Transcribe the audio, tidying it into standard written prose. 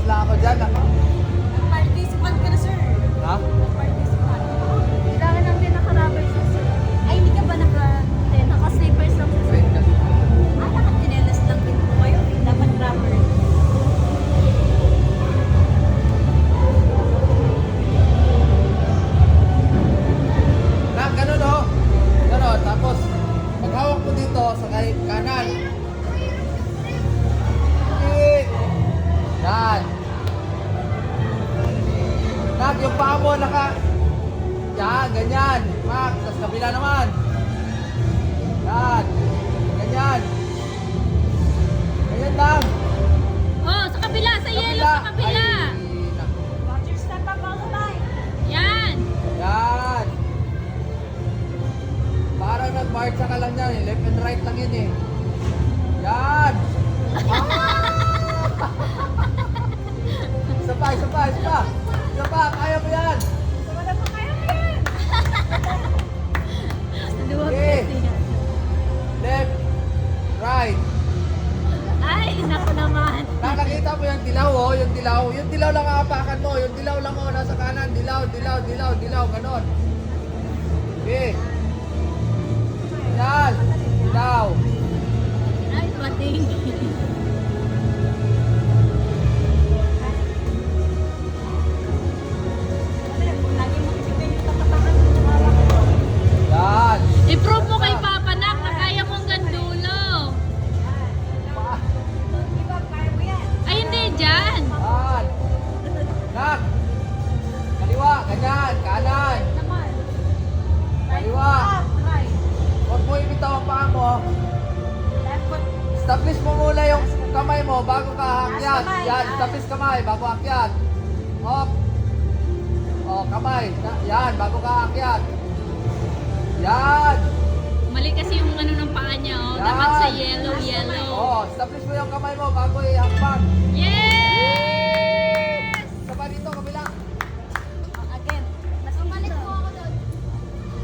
lang ako dyan. Participant ka na, sir. Ha? Participant. Kailangan natin naka-rubber shoes. Ay, hindi ka ba Hindi, naka-slippers lang sa Wait, kasi. naka-chinelas lang din po kayo. Dapat rubber. Na, ganun o. Ganun. Tapos, paghawak mo dito sa kanan. Okay. Yan. Nak, yung paa mo naka... Yan, ganyan. Mak, tas kabila naman. Yan. Ganyan. Ganyan lang. Oh, sa kabila, sa yellow, sa kabila. Ay, naku. Roger, step up all the time. Yan. Yan. Parang nag-marcha ka lang yan. Left and right lang yun eh. Yan. Isa pa, isa pa, isa pa. Isa pa, kaya mo yan. Wala pa kayo yan. Duwag Okay. kasi yan. Left, right. Ay, naku naman. Nakakita mo yung dilaw oh, yung dilaw. Yung dilaw lang ang apakan mo. Yung dilaw lang oh, nasa kanan. Dilaw, dilaw, dilaw, dilaw. Ganon. Okay. Yan. Dilaw. Ay, pating. Lagi mo kasi kayo tatapakan ng hawak ko. Yan. I-prove mo kay Papa Nak na kaya mong gandulo. Give up, kaya mo yan. Ay, hindi, dyan. Yan. Nak. Kaliwa, ganyan. Kanan. Naman. Kaliwa. Up, right. Huwag mo ibitaw ang paa mo. Left foot. Establish mo muna yung kamay mo bago ka aakyat. Taas kamay, Yan, yan. establish kamay bago aakyat. Hop. Oh, kamay. Yan, bago ka aakyat. Yan. Mali kasi yung ano ng paa niya, oh. Yan. Dapat sa yellow, yellow. Oh, establish mo yung kamay mo bago ihakbang. Yes! Sabay dito,